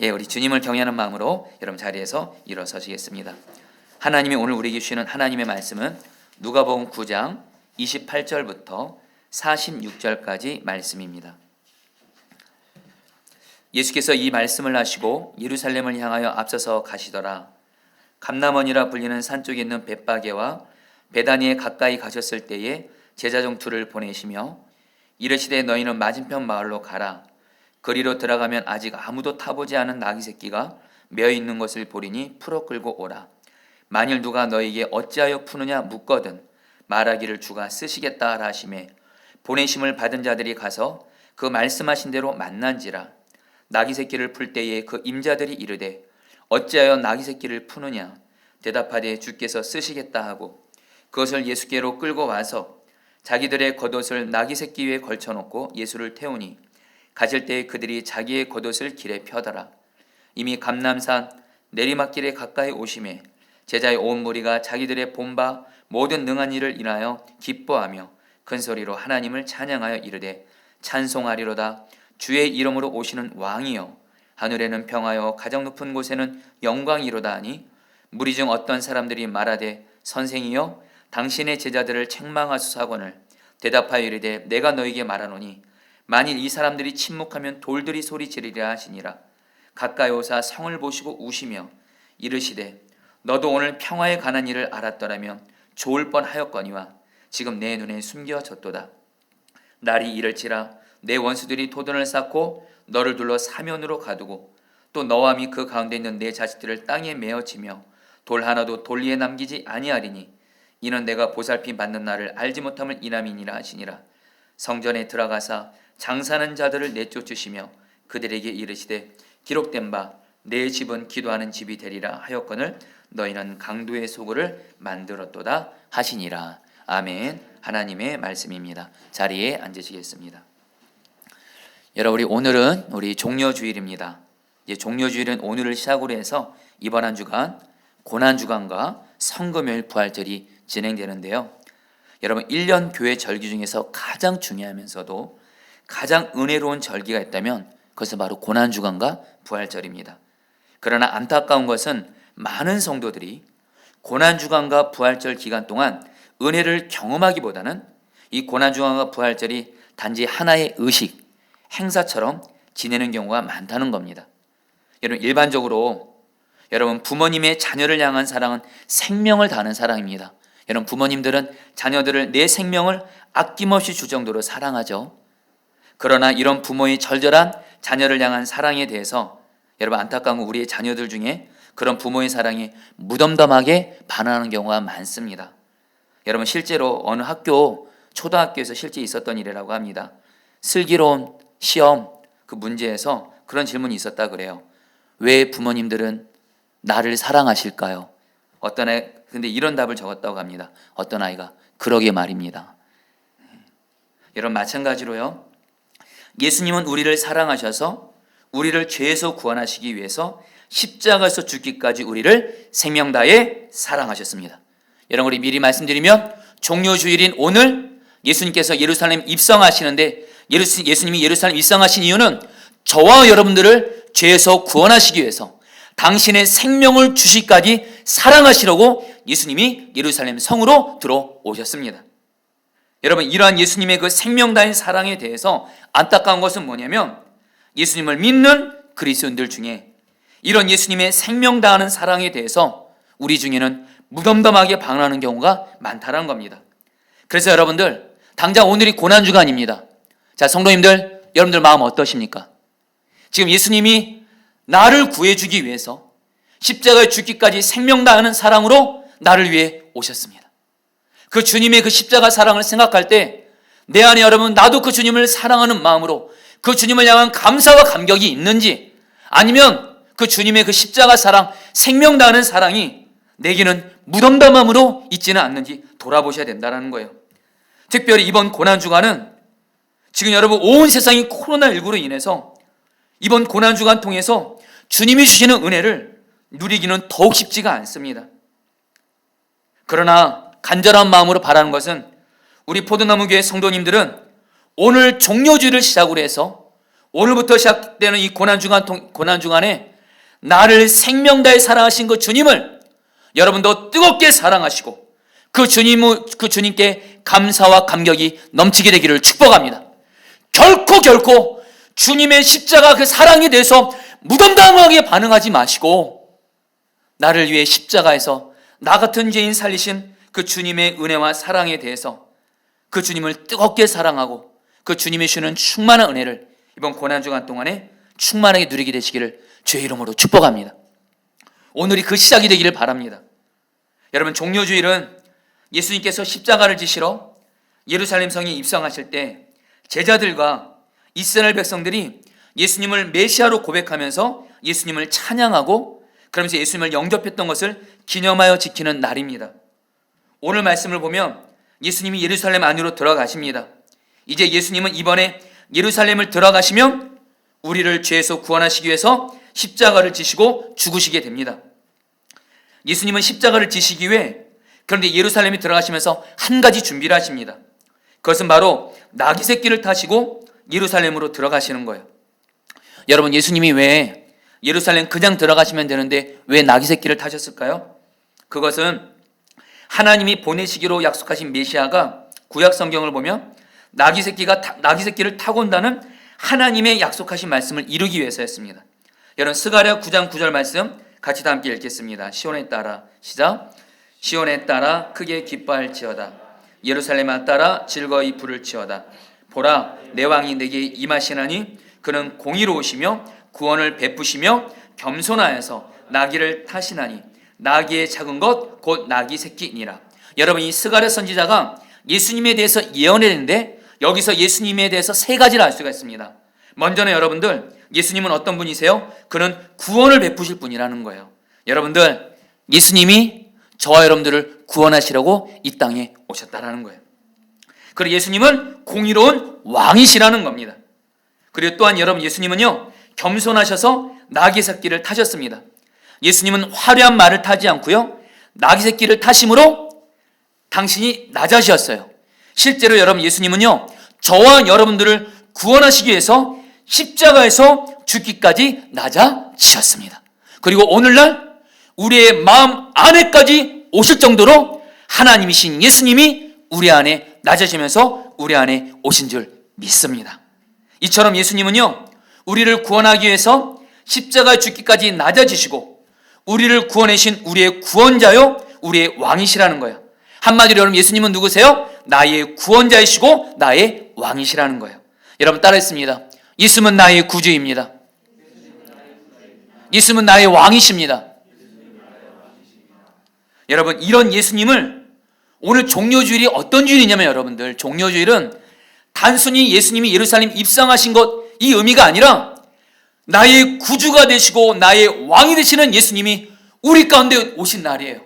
우리 주님을 경외하는 마음으로 여러분 자리에서 일어서시겠습니다. 하나님이 오늘 우리에게 주시는 하나님의 말씀은 누가복음 9장 28절부터 46절까지 말씀입니다. 예수께서 이 말씀을 하시고 예루살렘을 향하여 앞서서 가시더라. 감람원이라 불리는 산 쪽에 있는 벳바게와 베다니에 가까이 가셨을 때에 제자 중 둘을 보내시며 이르시되 너희는 맞은편 마을로 가라. 거리로 들어가면 아직 아무도 타보지 않은 나귀 새끼가 메어 있는 것을 보리니 풀어 끌고 오라. 만일 누가 너에게 어찌하여 푸느냐 묻거든 말하기를 주가 쓰시겠다 하라 하시매 보내심을 받은 자들이 가서 그 말씀하신 대로 만난지라. 나귀 새끼를 풀 때에 그 임자들이 이르되 어찌하여 나귀 새끼를 푸느냐 대답하되 주께서 쓰시겠다 하고 그것을 예수께로 끌고 와서 자기들의 겉옷을 나귀 새끼 위에 걸쳐놓고 예수를 태우니 가실 때에 그들이 자기의 겉옷을 길에 펴더라. 이미 감람산 내리막길에 가까이 오심에 제자의 온 무리가 자기들의 본바 모든 능한 일을 인하여 기뻐하며 큰 소리로 하나님을 찬양하여 이르되 찬송하리로다. 주의 이름으로 오시는 왕이여 하늘에는 평화여 가장 높은 곳에는 영광이로다 하니 무리 중 어떤 사람들이 말하되 선생이여 당신의 제자들을 책망하소서하거늘 대답하여 이르되 내가 너에게 말하노니 만일 이 사람들이 침묵하면 돌들이 소리 지르리라 하시니라. 가까이 오사 성을 보시고 우시며 이르시되 너도 오늘 평화에 관한 일을 알았더라면 좋을 뻔하였거니와 지금 내 눈에 숨겨졌도다. 날이 이를지라 내 원수들이 도전을 쌓고 너를 둘러 사면으로 가두고 또 너와 및 그 가운데 있는 내 자식들을 땅에 메어치며 돌 하나도 돌 위에 남기지 아니하리니 이는 내가 보살핌 받는 날을 알지 못함을 인함이니라 하시니라. 성전에 들어가사 장사하는 자들을 내쫓으시며 그들에게 이르시되 기록된 바 내 집은 기도하는 집이 되리라 하였거늘 너희는 강도의 소굴을 만들었도다 하시니라. 아멘. 하나님의 말씀입니다. 자리에 앉으시겠습니다. 여러분, 오늘은 우리 종려주일입니다. 이제 종려주일은 오늘을 시작으로 해서 이번 한 주간 고난주간과 성금요일 부활절이 진행되는데요. 여러분, 1년 교회 절기 중에서 가장 중요하면서도 가장 은혜로운 절기가 있다면 그것은 바로 고난주간과 부활절입니다. 그러나 안타까운 것은 많은 성도들이 고난주간과 부활절 기간 동안 은혜를 경험하기보다는 이 고난주간과 부활절이 단지 하나의 의식, 행사처럼 지내는 경우가 많다는 겁니다. 여러분, 일반적으로 여러분 부모님의 자녀를 향한 사랑은 생명을 다하는 사랑입니다. 여러분, 부모님들은 자녀들을 내 생명을 아낌없이 줄 정도로 사랑하죠. 그러나 이런 부모의 절절한 자녀를 향한 사랑에 대해서 여러분 안타까운 건 우리의 자녀들 중에 그런 부모의 사랑에 무덤덤하게 반응하는 경우가 많습니다. 여러분, 실제로 어느 학교 초등학교에서 실제 있었던 일이라고 합니다. 슬기로운 시험 그 문제에서 그런 질문이 있었다 그래요. 왜 부모님들은 나를 사랑하실까요? 어떤 애 근데 이런 답을 적었다고 합니다. 어떤 아이가 그러게 말입니다. 여러분, 마찬가지로요. 예수님은 우리를 사랑하셔서 우리를 죄에서 구원하시기 위해서 십자가에서 죽기까지 우리를 생명 다해 사랑하셨습니다. 여러분, 우리 미리 말씀드리면 종료주일인 오늘 예수님께서 예루살렘 입성하시는데 예수님이 예루살렘 입성하신 이유는 저와 여러분들을 죄에서 구원하시기 위해서 당신의 생명을 주시기까지 사랑하시려고 예수님이 예루살렘 성으로 들어오셨습니다. 여러분, 이러한 예수님의 그 생명 다인 사랑에 대해서 안타까운 것은 뭐냐면 예수님을 믿는 그리스도인들 중에 이런 예수님의 생명 다하는 사랑에 대해서 우리 중에는 무덤덤하게 반응하는 경우가 많다는 겁니다. 그래서 여러분들, 당장 오늘이 고난주간입니다. 자, 성도님들, 여러분들 마음 어떠십니까? 지금 예수님이 나를 구해주기 위해서 십자가에 죽기까지 생명 다하는 사랑으로 나를 위해 오셨습니다. 그 주님의 그 십자가 사랑을 생각할 때 내 안에 여러분 나도 그 주님을 사랑하는 마음으로 그 주님을 향한 감사와 감격이 있는지, 아니면 그 주님의 그 십자가 사랑, 생명 다하는 사랑이 내게는 무덤덤함으로 있지는 않는지 돌아보셔야 된다는 거예요. 특별히 이번 고난주간은 지금 여러분 온 세상이 코로나19로 인해서 이번 고난주간 통해서 주님이 주시는 은혜를 누리기는 더욱 쉽지가 않습니다. 그러나 간절한 마음으로 바라는 것은 우리 포도나무교회 성도님들은 오늘 종료주일을 시작으로 해서 오늘부터 시작되는 이 고난 중간에 나를 생명 다해 사랑하신 그 주님을 여러분도 뜨겁게 사랑하시고 그 주님께 감사와 감격이 넘치게 되기를 축복합니다. 결코 주님의 십자가 그 사랑에 대해서 무덤당하게 반응하지 마시고 나를 위해 십자가에서 나 같은 죄인 살리신 그 주님의 은혜와 사랑에 대해서 그 주님을 뜨겁게 사랑하고 그 주님이 주는 충만한 은혜를 이번 고난주간 동안에 충만하게 누리게 되시기를 주의 이름으로 축복합니다. 오늘이 그 시작이 되기를 바랍니다. 여러분, 종료주일은 예수님께서 십자가를 지시러 예루살렘 성에 입성하실 때 제자들과 이스라엘 백성들이 예수님을 메시아로 고백하면서 예수님을 찬양하고 그러면서 예수님을 영접했던 것을 기념하여 지키는 날입니다. 오늘 말씀을 보면 예수님이 예루살렘 안으로 들어가십니다. 이제 예수님은 이번에 예루살렘을 들어가시면 우리를 죄에서 구원하시기 위해서 십자가를 지시고 죽으시게 됩니다. 예수님은 십자가를 지시기 위해 그런데 예루살렘에 들어가시면서 한 가지 준비를 하십니다. 그것은 바로 나귀 새끼를 타시고 예루살렘으로 들어가시는 거예요. 여러분, 예수님이 왜 예루살렘 그냥 들어가시면 되는데 왜 나귀 새끼를 타셨을까요? 그것은 하나님이 보내시기로 약속하신 메시아가 구약 성경을 보면 나귀 새끼를 타고 온다는 하나님의 약속하신 말씀을 이루기 위해서였습니다. 여러분, 스가랴 9장 9절 말씀 같이 다 함께 읽겠습니다. 시온에 따라 시작. 시온에 따라 크게 기뻐할지어다. 예루살렘에 따라 즐거이 부를지어다. 보라, 내 왕이 내게 임하시나니 그는 공의로우시며 구원을 베푸시며 겸손하여서 나귀를 타시나니 나귀의 작은 것 곧 나귀 새끼니라. 여러분, 이 스가랴 선지자가 예수님에 대해서 예언했는데 여기서 예수님에 대해서 세 가지를 알 수가 있습니다. 먼저는 여러분들, 예수님은 어떤 분이세요? 그는 구원을 베푸실 분이라는 거예요. 여러분들, 예수님이 저와 여러분들을 구원하시려고 이 땅에 오셨다라는 거예요. 그리고 예수님은 공의로운 왕이시라는 겁니다. 그리고 또한 여러분, 예수님은요 겸손하셔서 나귀 새끼를 타셨습니다. 예수님은 화려한 말을 타지 않고요 나귀 새끼를 타심으로 당신이 낮아지셨어요. 실제로 여러분, 예수님은요 저와 여러분들을 구원하시기 위해서 십자가에서 죽기까지 낮아지셨습니다. 그리고 오늘날 우리의 마음 안에까지 오실 정도로 하나님이신 예수님이 우리 안에 낮아지면서 우리 안에 오신 줄 믿습니다. 이처럼 예수님은요 우리를 구원하기 위해서 십자가에 죽기까지 낮아지시고 우리를 구원하신 우리의 구원자요 우리의 왕이시라는 거예요. 한마디로 여러분, 예수님은 누구세요? 나의 구원자이시고 나의 왕이시라는 거예요. 여러분, 따라했습니다. 예수님은 나의 구주입니다. 예수님은 나의 왕이십니다. 여러분, 이런 예수님을 오늘 종료주일이 어떤 주일이냐면 여러분들, 종료주일은 단순히 예수님이 예루살렘 입성하신 것 이 의미가 아니라 나의 구주가 되시고 나의 왕이 되시는 예수님이 우리 가운데 오신 날이에요.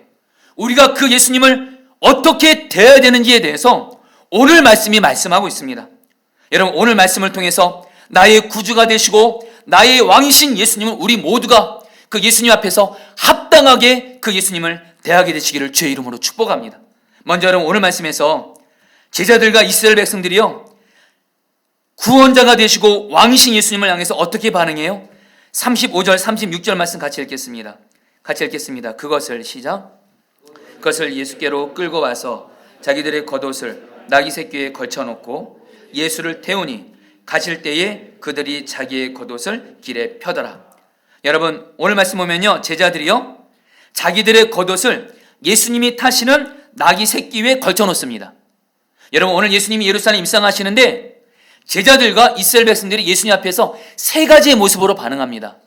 우리가 그 예수님을 어떻게 대해야 되는지에 대해서 오늘 말씀이 말씀하고 있습니다. 여러분, 오늘 말씀을 통해서 나의 구주가 되시고 나의 왕이신 예수님은 우리 모두가 그 예수님 앞에서 합당하게 그 예수님을 대하게 되시기를 주의 이름으로 축복합니다. 먼저 여러분, 오늘 말씀에서 제자들과 이스라엘 백성들이요 구원자가 되시고 왕이신 예수님을 향해서 어떻게 반응해요? 35절 36절 말씀 같이 읽겠습니다. 같이 읽겠습니다. 그것을 시작. 그것을 예수께로 끌고 와서 자기들의 겉옷을 나귀 새끼에 걸쳐놓고 예수를 태우니 가실 때에 그들이 자기의 겉옷을 길에 펴더라. 여러분, 오늘 말씀 보면요 제자들이요 자기들의 겉옷을 예수님이 타시는 나귀 새끼 위에 걸쳐놓습니다. 여러분, 오늘 예수님이 예루살렘 입성하시는데 제자들과 이스라엘 백성들이 예수님 앞에서 세 가지의 모습으로 반응합니다.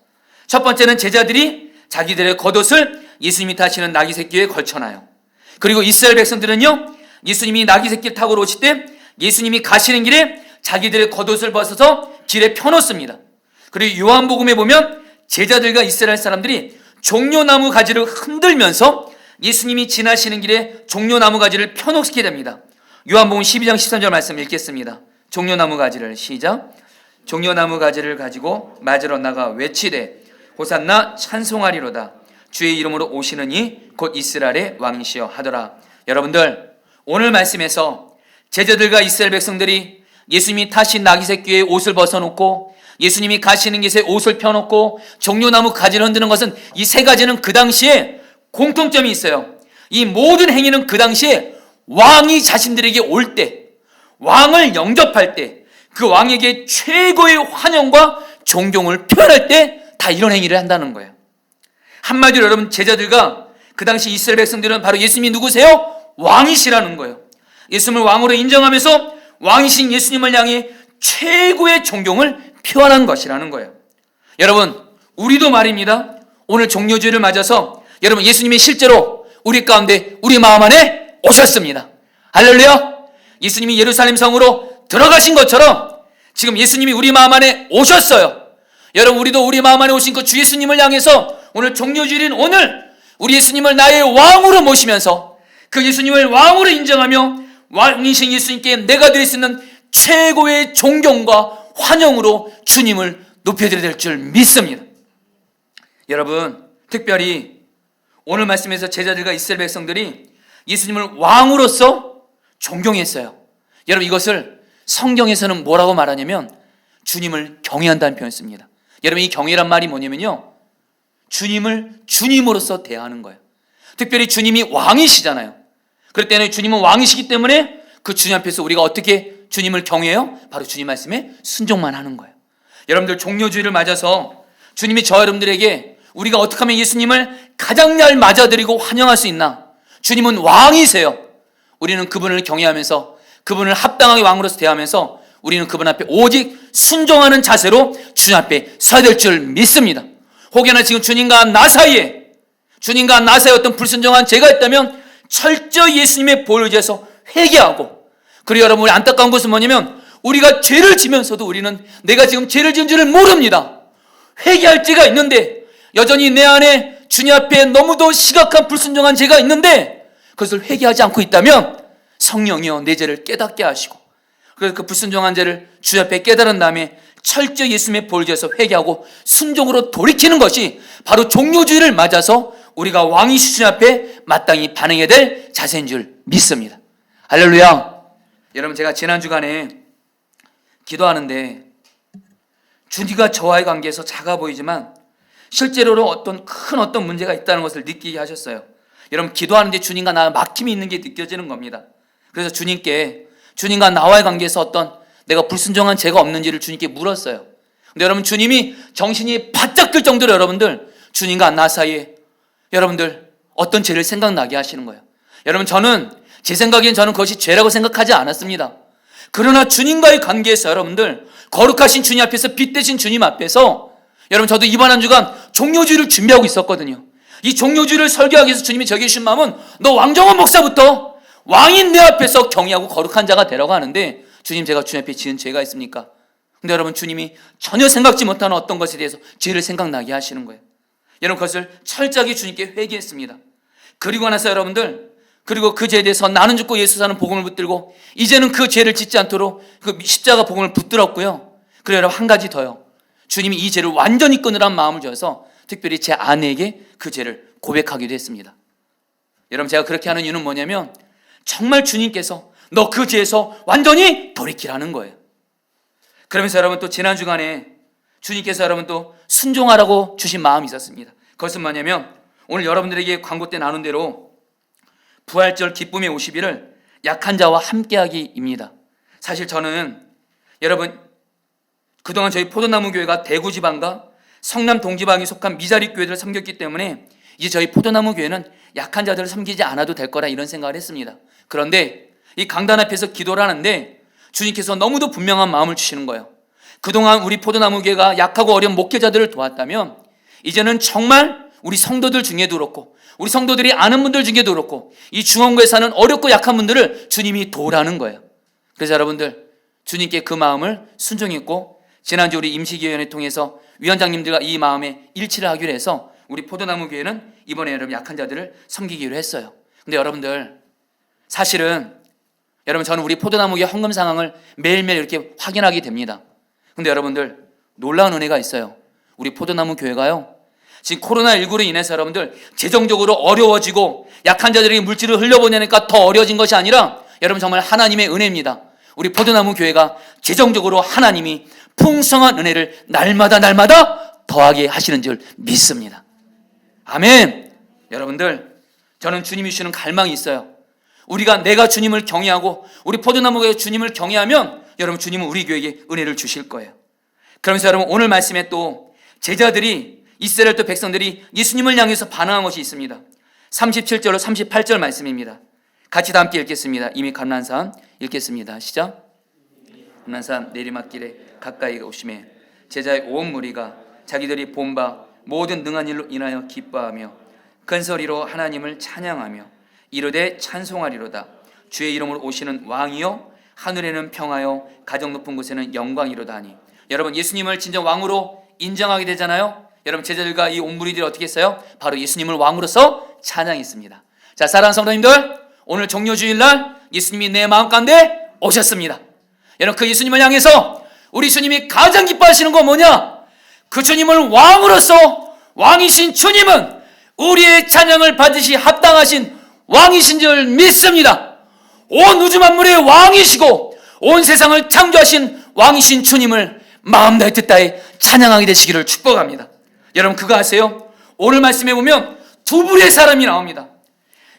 첫 번째는 제자들이 자기들의 겉옷을 예수님이 타시는 나귀 새끼에 걸쳐놔요. 그리고 이스라엘 백성들은요 예수님이 나귀 새끼를 타고 오실 때 예수님이 가시는 길에 자기들의 겉옷을 벗어서 길에 펴놓습니다. 그리고 요한복음에 보면 제자들과 이스라엘 사람들이 종려나무 가지를 흔들면서 예수님이 지나시는 길에 종려나무 가지를 펴놓게 됩니다. 요한복음 12장 13절 말씀 읽겠습니다. 종려나무 가지를 시작. 종려나무 가지를 가지고 맞으러 나가 외치되 호산나 찬송하리로다. 주의 이름으로 오시는 이 곧 이스라엘의 왕이시여 하더라. 여러분들, 오늘 말씀에서 제자들과 이스라엘 백성들이 예수님이 타신 나귀 새끼의 옷을 벗어놓고 예수님이 가시는 곳에 옷을 펴놓고 종려나무 가지를 흔드는 것은 이 세 가지는 그 당시에 공통점이 있어요. 이 모든 행위는 그 당시에 왕이 자신들에게 올 때, 왕을 영접할 때, 그 왕에게 최고의 환영과 존경을 표현할 때 다 이런 행위를 한다는 거예요. 한마디로 여러분, 제자들과 그 당시 이스라엘 백성들은 바로 예수님이 누구세요? 왕이시라는 거예요. 예수님을 왕으로 인정하면서 왕이신 예수님을 향해 최고의 존경을 표현한 것이라는 거예요. 여러분, 우리도 말입니다. 오늘 종료주일을 맞아서 여러분, 예수님이 실제로 우리 가운데, 우리 마음 안에 오셨습니다. 할렐루야. 예수님이 예루살렘 성으로 들어가신 것처럼 지금 예수님이 우리 마음 안에 오셨어요. 여러분, 우리도 우리 마음 안에 오신 그 주 예수님을 향해서 오늘 종료주일인 오늘 우리 예수님을 나의 왕으로 모시면서 그 예수님을 왕으로 인정하며 왕이신 예수님께 내가 드릴 수 있는 최고의 존경과 환영으로 주님을 높여드려야 될 줄 믿습니다. 여러분, 특별히 오늘 말씀에서 제자들과 이스라엘 백성들이 예수님을 왕으로서 존경했어요. 여러분, 이것을 성경에서는 뭐라고 말하냐면 주님을 경외한다는 표현을 씁니다. 여러분, 이 경외란 말이 뭐냐면요, 주님을 주님으로서 대하는 거예요. 특별히 주님이 왕이시잖아요. 그럴 때는 주님은 왕이시기 때문에 그 주님 앞에서 우리가 어떻게 주님을 경외해요? 바로 주님 말씀에 순종만 하는 거예요. 여러분들, 종료주일을 맞아서 주님이 저 여러분들에게 우리가 어떻게 하면 예수님을 가장 잘 맞아들이고 환영할 수 있나? 주님은 왕이세요. 우리는 그분을 경외하면서 그분을 합당하게 왕으로서 대하면서 우리는 그분 앞에 오직 순종하는 자세로 주님 앞에 서야 될 줄 믿습니다. 혹여나 지금 주님과 나 사이에 어떤 불순종한 죄가 있다면 철저히 예수님의 보혈 의지해서 회개하고, 그리고 여러분, 우리 안타까운 것은 뭐냐면 우리가 죄를 지면서도 우리는 내가 지금 죄를 지은 줄을 모릅니다. 회개할 죄가 있는데 여전히 내 안에 주님 앞에 너무도 심각한 불순종한 죄가 있는데 그것을 회개하지 않고 있다면 성령이여 내 죄를 깨닫게 하시고, 그래서 그 불순종한 죄를 주님 앞에 깨달은 다음에 철저히 예수님의 보혈 의지해서 회개하고 순종으로 돌이키는 것이 바로 종료주일을 맞아서 우리가 왕이신 주님 앞에 마땅히 반응해야 될 자세인 줄 믿습니다. 할렐루야. 여러분, 제가 지난 주간에 기도하는데 주님과 저와의 관계에서 작아 보이지만 실제로는 어떤 문제가 있다는 것을 느끼게 하셨어요. 여러분, 기도하는데 주님과 나 막힘이 있는 게 느껴지는 겁니다. 그래서 주님과 나와의 관계에서 어떤 내가 불순종한 죄가 없는지를 주님께 물었어요. 근데 여러분, 주님이 정신이 바짝 들 정도로 여러분들 주님과 나 사이에 여러분들 어떤 죄를 생각나게 하시는 거예요. 여러분, 제 생각엔 저는 그것이 죄라고 생각하지 않았습니다. 그러나 주님과의 관계에서 여러분들 거룩하신 주님 앞에서 빛되신 주님 앞에서 여러분, 저도 이번 한 주간 종료주일을 준비하고 있었거든요. 이 종료주일을 설교하기 위해서 주님이 저에게 주신 마음은 너 왕정원 목사부터 왕인 내 앞에서 경외하고 거룩한 자가 되라고 하는데, 주님, 제가 주님 앞에 지은 죄가 있습니까? 근데 여러분, 주님이 전혀 생각지 못하는 어떤 것에 대해서 죄를 생각나게 하시는 거예요. 여러분, 그것을 철저하게 주님께 회개했습니다. 그리고 나서 여러분들, 그리고 그 죄에 대해서 나는 죽고 예수 사는 복음을 붙들고 이제는 그 죄를 짓지 않도록 그 십자가 복음을 붙들었고요. 그리고 여러분, 한 가지 더요. 주님이 이 죄를 완전히 끊으라는 마음을 줘서 특별히 제 아내에게 그 죄를 고백하기도 했습니다. 여러분, 제가 그렇게 하는 이유는 뭐냐면 정말 주님께서 너 그 죄에서 완전히 돌이키라는 거예요. 그러면서 여러분, 또 지난 주간에 주님께서 여러분 또 순종하라고 주신 마음이 있었습니다. 그것은 뭐냐면 오늘 여러분들에게 광고 때 나눈 대로 부활절 기쁨의 50일을 약한 자와 함께하기입니다. 사실 저는 여러분, 그동안 저희 포도나무 교회가 대구 지방과 성남 동지방에 속한 미자립 교회들을 섬겼기 때문에 이제 저희 포도나무 교회는 약한 자들을 섬기지 않아도 될 거라 이런 생각을 했습니다. 그런데 이 강단 앞에서 기도를 하는데 주님께서 너무도 분명한 마음을 주시는 거예요. 그동안 우리 포도나무 교회가 약하고 어려운 목회자들을 도왔다면 이제는 정말 우리 성도들 중에도 그렇고 우리 성도들이 아는 분들 중에도 그렇고 이 중원구에 사는 어렵고 약한 분들을 주님이 도우라는 거예요. 그래서 여러분들, 주님께 그 마음을 순종했고 지난주 우리 임시기회원회 통해서 위원장님들과 이 마음에 일치를 하기로 해서 우리 포도나무 교회는 이번에 여러분 약한 자들을 섬기기로 했어요. 근데 여러분들, 사실은 여러분, 저는 우리 포도나무 교회 헌금 상황을 매일매일 이렇게 확인하게 됩니다. 근데 여러분들, 놀라운 은혜가 있어요. 우리 포도나무 교회가요, 지금 코로나19로 인해서 여러분들 재정적으로 어려워지고 약한 자들에게 물질을 흘려보내니까 더 어려워진 것이 아니라 여러분, 정말 하나님의 은혜입니다. 우리 포도나무 교회가 재정적으로 하나님이 풍성한 은혜를 날마다 더하게 하시는 줄 믿습니다. 아멘. 여러분들, 저는 주님이 주시는 갈망이 있어요. 내가 주님을 경외하고 우리 포도나무 교회 주님을 경외하면 여러분, 주님은 우리 교회에게 은혜를 주실 거예요. 그러면서 여러분, 오늘 말씀에 또 제자들이, 이스라엘 또 백성들이 예수님을 향해서 반응한 것이 있습니다. 37절로 38절 말씀입니다. 같이 다 함께 읽겠습니다. 이미 감난산 읽겠습니다. 시작. 감난산 내리막길에 가까이 오심에 제자의 온 무리가 자기들이 본 바 모든 능한 일로 인하여 기뻐하며 큰 소리로 하나님을 찬양하며 이르되 찬송하리로다. 주의 이름으로 오시는 왕이요 하늘에는 평화요 가장 높은 곳에는 영광이로다 하니. 여러분, 예수님을 진정 왕으로 인정하게 되잖아요. 여러분, 제자들과 이 온 무리들이 어떻게 했어요? 바로 예수님을 왕으로서 찬양했습니다. 자, 사랑하는 성도님들, 오늘 종료주일날 예수님이 내 마음 가운데 오셨습니다. 여러분, 그 예수님을 향해서 우리 주님이 가장 기뻐하시는 건 뭐냐? 그 주님을 왕으로서, 왕이신 주님은 우리의 찬양을 받으시 합당하신 왕이신 줄 믿습니다. 온 우주 만물의 왕이시고 온 세상을 창조하신 왕이신 주님을 마음 다해 뜻다해 찬양하게 되시기를 축복합니다. 여러분, 그거 아세요? 오늘 말씀에 보면 두 부류의 사람이 나옵니다.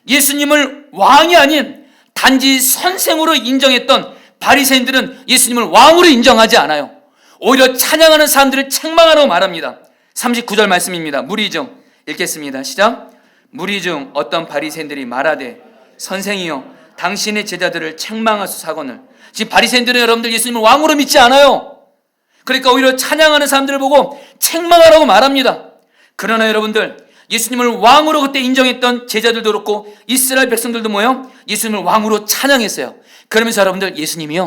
예수님을 왕이 아닌 단지 선생으로 인정했던 바리새인들은 예수님을 왕으로 인정하지 않아요. 오히려 찬양하는 사람들을 책망하라고 말합니다. 39절 말씀입니다. 무리 중 읽겠습니다. 시작. 무리 중 어떤 바리새인들이 말하되 선생이여 당신의 제자들을 책망하소서하거늘. 지금 바리새인들은 여러분들 예수님을 왕으로 믿지 않아요. 그러니까 오히려 찬양하는 사람들을 보고 책망하라고 말합니다. 그러나 여러분들, 예수님을 왕으로 그때 인정했던 제자들도 그렇고 이스라엘 백성들도 뭐예요? 예수님을 왕으로 찬양했어요. 그러면서 여러분들, 예수님이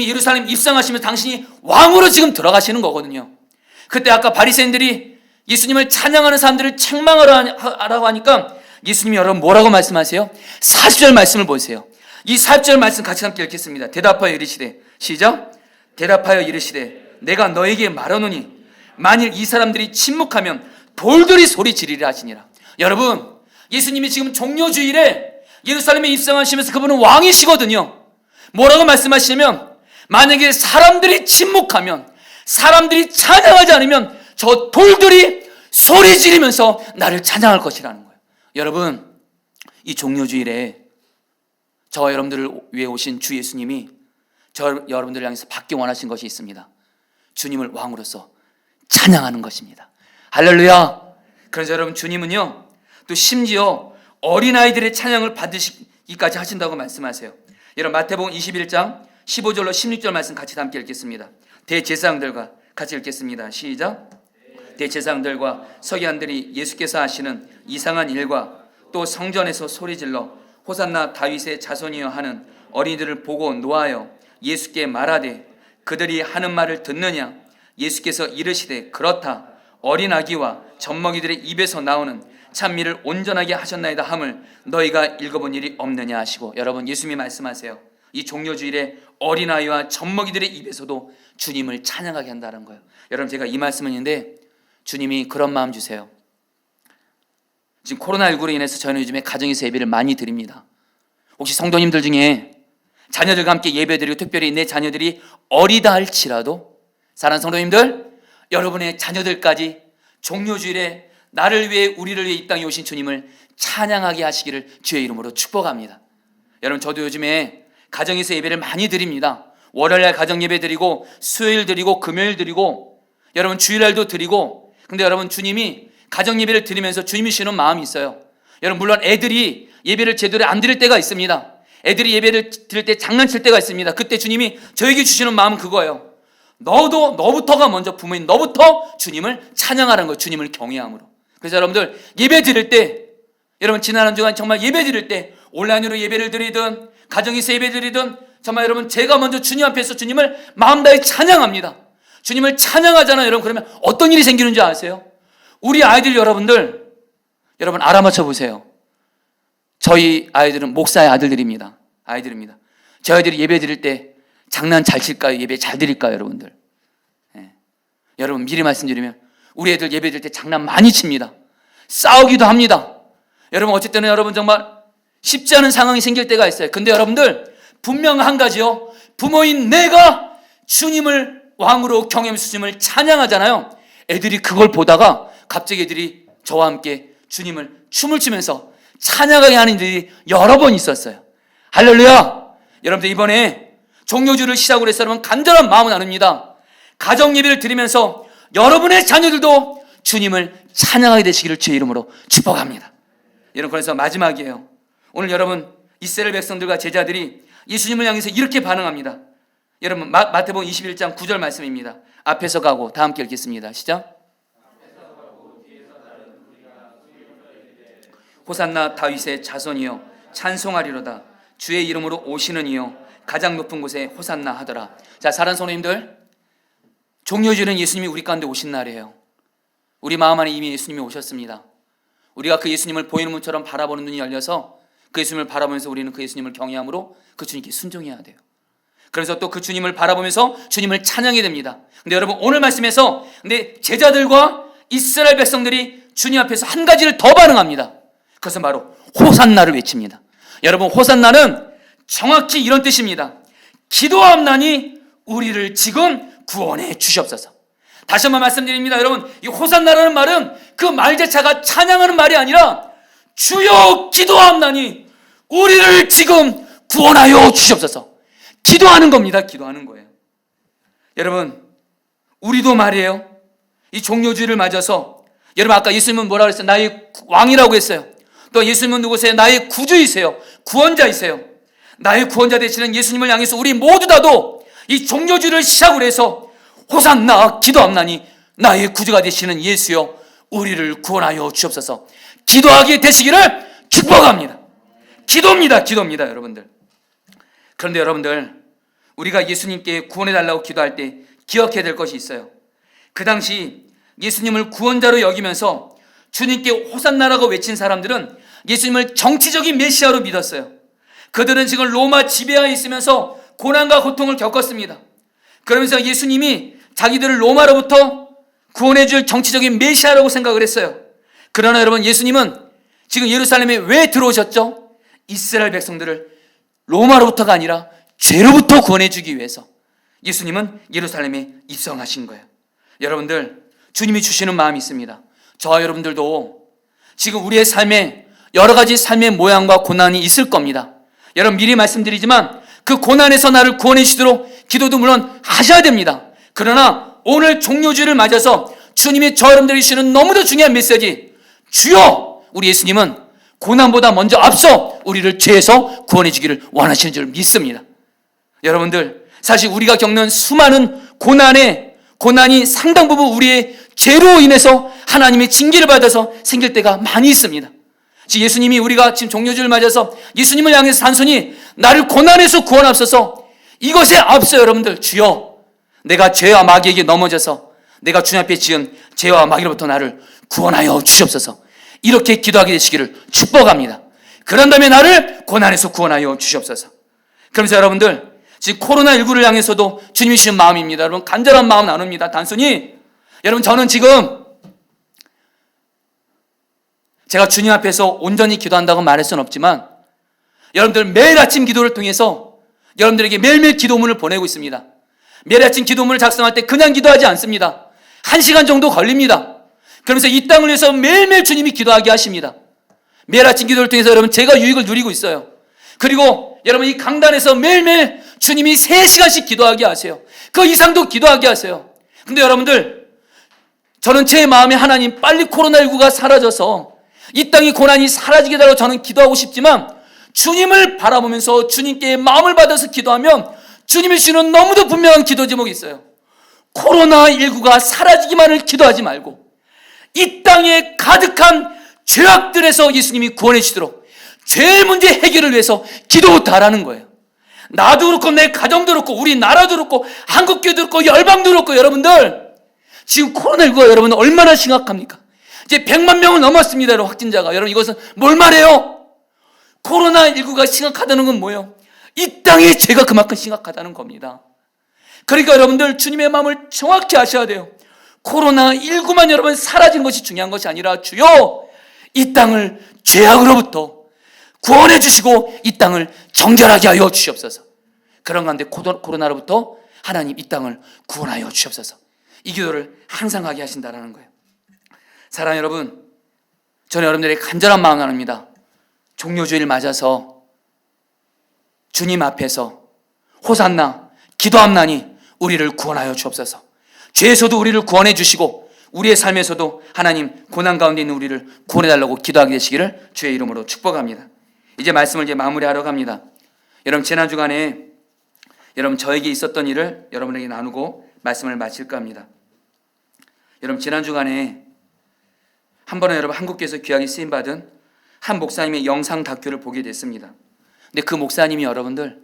예루살렘 입성하시면서 당신이 왕으로 지금 들어가시는 거거든요. 그때 아까 바리새인들이 예수님을 찬양하는 사람들을 책망하라고 하니까 예수님이 여러분 뭐라고 말씀하세요? 40절 말씀을 보세요. 이 40절 말씀 같이 함께 읽겠습니다. 대답하여 이르시되, 시작. 대답하여 이르시되 내가 너에게 말하노니 만일 이 사람들이 침묵하면 돌들이 소리 지르리라 하시니라. 여러분, 예수님이 지금 종료주일에 예루살렘에 입성하시면서 그분은 왕이시거든요. 뭐라고 말씀하시냐면 만약에 사람들이 침묵하면, 사람들이 찬양하지 않으면 저 돌들이 소리 지르면서 나를 찬양할 것이라는 거예요. 여러분, 이 종료주일에 저와 여러분들을 위해 오신 주 예수님이 여러분들을 향해서 받기 원하신 것이 있습니다. 주님을 왕으로서 찬양하는 것입니다. 할렐루야. 그래서 여러분, 주님은요 또 심지어 어린아이들의 찬양을 받으시기까지 하신다고 말씀하세요. 여러분, 마태복음 21장 15절로 16절 말씀 같이 함께 읽겠습니다. 대제사장들과 같이 읽겠습니다. 시작. 대제사장들과 서기관들이 예수께서 하시는 이상한 일과 또 성전에서 소리질러 호산나 다윗의 자손이여 하는 어린이들을 보고 노하여 예수께 말하되 그들이 하는 말을 듣느냐? 예수께서 이르시되 그렇다. 어린 아기와 젖먹이들의 입에서 나오는 찬미를 온전하게 하셨나이다 함을 너희가 읽어본 일이 없느냐 하시고. 여러분, 예수님이 말씀하세요. 이 종료주일에 어린아이와 젖먹이들의 입에서도 주님을 찬양하게 한다는 거예요. 여러분, 제가 이 말씀은 있는데 주님이 그런 마음 주세요. 지금 코로나19로 인해서 저희는 요즘에 가정에서 예배를 많이 드립니다. 혹시 성도님들 중에 자녀들과 함께 예배드리고 특별히 내 자녀들이 어리다 할지라도, 사랑하는 성도님들, 여러분의 자녀들까지 종료주일에 나를 위해 우리를 위해 이 땅에 오신 주님을 찬양하게 하시기를 주의 이름으로 축복합니다. 여러분, 저도 요즘에 가정에서 예배를 많이 드립니다. 월요일날 가정 예배 드리고 수요일 드리고 금요일 드리고 여러분 주일날도 드리고. 근데 여러분, 주님이 가정 예배를 드리면서 주님이 주시는 마음이 있어요. 여러분, 물론 애들이 예배를 제대로 안 드릴 때가 있습니다. 애들이 예배를 드릴 때 장난칠 때가 있습니다. 그때 주님이 저에게 주시는 마음은 그거예요. 너부터가 먼저, 부모님 너부터 주님을 찬양하라는 거예요. 주님을 경외함으로. 그래서 여러분들 예배 드릴 때, 여러분 지난 한 주간 정말 예배 드릴 때 온라인으로 예배를 드리든 가정에서 예배 드리든 정말 여러분 제가 먼저 주님 앞에서 주님을 마음 다해 찬양합니다. 주님을 찬양하잖아요. 여러분, 그러면 어떤 일이 생기는지 아세요? 우리 아이들 여러분 알아맞혀 보세요. 저희 아이들은 목사의 아이들입니다. 저희 아이들이 예배 드릴 때 장난 잘 칠까요? 예배 잘 드릴까요? 여러분들, 여러분 미리 말씀드리면 우리 애들 예배 드릴 때 장난 많이 칩니다. 싸우기도 합니다. 여러분, 어쨌든 여러분 정말 쉽지 않은 상황이 생길 때가 있어요. 근데 여러분들 분명 한 가지요. 부모인 내가 주님을 왕으로 경외하면서 주님을 찬양하잖아요. 애들이 그걸 보다가 갑자기 애들이 저와 함께 주님을 춤을 추면서 찬양하게 하는 일이 여러 번 있었어요. 할렐루야! 여러분들 이번에 종료주를 시작으로 해서 여러분 간절한 마음은 나눕니다. 가정 예배를 드리면서 여러분의 자녀들도 주님을 찬양하게 되시기를 주의 이름으로 축복합니다. 여러분, 그래서 마지막이에요. 오늘 여러분 이스라엘 백성들과 제자들이 예수님을 향해서 이렇게 반응합니다. 여러분 마태복음 21장 9절 말씀입니다. 앞에서 가고 다 함께 읽겠습니다. 시작. 호산나 다윗의 자손이여 찬송하리로다. 주의 이름으로 오시는 이여 가장 높은 곳에 호산나 하더라. 자, 사랑하는 성도님들, 종료주는 예수님이 우리 가운데 오신 날이에요. 우리 마음 안에 이미 예수님이 오셨습니다. 우리가 그 예수님을 보이는 문처럼 바라보는 눈이 열려서 그 예수님을 바라보면서 우리는 그 예수님을 경외함으로 그 주님께 순종해야 돼요. 그래서 또 그 주님을 바라보면서 주님을 찬양해야 됩니다. 근데 여러분 오늘 말씀에서 근데 제자들과 이스라엘 백성들이 주님 앞에서 한 가지를 더 반응합니다. 그것은 바로 호산나를 외칩니다. 여러분 호산나는 정확히 이런 뜻입니다. 기도함나니 우리를 지금 구원해 주시옵소서. 다시 한번 말씀드립니다. 여러분 이 호산나라는 말은 그 말 자체가 찬양하는 말이 아니라 주여 기도함나니 우리를 지금 구원하여 주시옵소서. 기도하는 겁니다. 기도하는 거예요. 여러분 우리도 말이에요. 이 종료주의를 맞아서 여러분 아까 예수님은 뭐라고 했어요? 나의 왕이라고 했어요. 또 예수님은 누구세요? 나의 구주이세요. 구원자이세요. 나의 구원자 되시는 예수님을 향해서 우리 모두 다도 이 종료주의를 시작으로 해서 호산나 기도함나니 나의 구주가 되시는 예수여 우리를 구원하여 주옵소서. 기도하게 되시기를 축복합니다. 기도입니다 여러분들. 그런데 여러분들 우리가 예수님께 구원해달라고 기도할 때 기억해야 될 것이 있어요. 그 당시 예수님을 구원자로 여기면서 주님께 호산나라고 외친 사람들은 예수님을 정치적인 메시아로 믿었어요. 그들은 지금 로마 지배하에 있으면서 고난과 고통을 겪었습니다. 그러면서 예수님이 자기들을 로마로부터 구원해 줄 정치적인 메시아라고 생각을 했어요. 그러나 여러분 예수님은 지금 예루살렘에 왜 들어오셨죠? 이스라엘 백성들을 로마로부터가 아니라 죄로부터 구원해 주기 위해서 예수님은 예루살렘에 입성하신 거예요. 여러분들 주님이 주시는 마음이 있습니다. 저와 여러분들도 지금 우리의 삶에 여러 가지 삶의 모양과 고난이 있을 겁니다. 여러분 미리 말씀드리지만 그 고난에서 나를 구원해 주시도록 기도도 물론 하셔야 됩니다. 그러나 오늘 종료주의를 맞아서 주님이 저 여러분들이 주시는 너무도 중요한 메시지, 주여 우리 예수님은 고난보다 먼저 앞서 우리를 죄에서 구원해 주기를 원하시는 줄 믿습니다. 여러분들 사실 우리가 겪는 수많은 고난이 상당 부분 우리의 죄로 인해서 하나님의 징계를 받아서 생길 때가 많이 있습니다. 지금 예수님이 우리가 지금 종료주를 맞아서 예수님을 향해서 단순히 나를 고난에서 구원하옵소서, 이것에 앞서 여러분들 주여 내가 죄와 마귀에게 넘어져서 내가 주님 앞에 지은 죄와 마귀로부터 나를 구원하여 주시옵소서, 이렇게 기도하게 되시기를 축복합니다. 그런 다음에 나를 고난에서 구원하여 주시옵소서. 그러면서 여러분들 지금 코로나19를 향해서도 주님이 주신 마음입니다. 여러분 간절한 마음 나눕니다. 단순히 여러분 저는 지금 제가 주님 앞에서 온전히 기도한다고 말할 수는 없지만 여러분들 매일 아침 기도를 통해서 여러분들에게 매일매일 기도문을 보내고 있습니다. 매일 아침 기도문을 작성할 때 그냥 기도하지 않습니다. 1시간 정도 걸립니다. 그러면서 이 땅을 위해서 매일매일 주님이 기도하게 하십니다. 매일 아침 기도를 통해서 여러분 제가 유익을 누리고 있어요. 그리고 여러분 이 강단에서 매일매일 주님이 3시간씩 기도하게 하세요. 그 이상도 기도하게 하세요. 근데 여러분들 저는 제 마음에 하나님 빨리 코로나19가 사라져서 이 땅의 고난이 사라지게 해달라고 저는 기도하고 싶지만 주님을 바라보면서 주님께 마음을 받아서 기도하면 주님이 주시는 너무도 분명한 기도 제목이 있어요. 코로나19가 사라지기만을 기도하지 말고 이 땅에 가득한 죄악들에서 예수님이 구원해 주시도록 죄 문제 해결을 위해서 기도부터 하라는 거예요. 나도 그렇고 내 가정도 그렇고 우리 나라도 그렇고 한국교회도 그렇고 열방도 그렇고 여러분들 지금 코로나19가 여러분 얼마나 심각합니까? 이제 100만 명을 넘었습니다. 여러분 확진자가. 여러분 이것은 뭘 말해요? 코로나19가 심각하다는 건 뭐예요? 이 땅의 죄가 그만큼 심각하다는 겁니다. 그러니까 여러분들 주님의 마음을 정확히 아셔야 돼요. 코로나19만 여러분 사라진 것이 중요한 것이 아니라 주여 이 땅을 죄악으로부터 구원해 주시고 이 땅을 정결하게 하여 주시옵소서. 그런 가운데 코로나로부터 하나님 이 땅을 구원하여 주옵소서. 이 기도를 항상 하게 하신다라는 거예요. 사랑하는 여러분, 저는 여러분들의 간절한 마음 나눕니다. 종료주일 맞아서 주님 앞에서 호산나 기도함나니 우리를 구원하여 주옵소서. 죄에서도 우리를 구원해 주시고 우리의 삶에서도 하나님 고난 가운데 있는 우리를 구원해 달라고 기도하게 되시기를 주의 이름으로 축복합니다. 이제 말씀을 마무리하러 갑니다. 여러분, 지난 주간에 여러분 저에게 있었던 일을 여러분에게 나누고 말씀을 마칠까 합니다. 여러분, 지난 주간에 한 번은 여러분 한국교회에서 귀하게 쓰임받은 한 목사님의 영상 다큐를 보게 됐습니다. 근데 그 목사님이 여러분들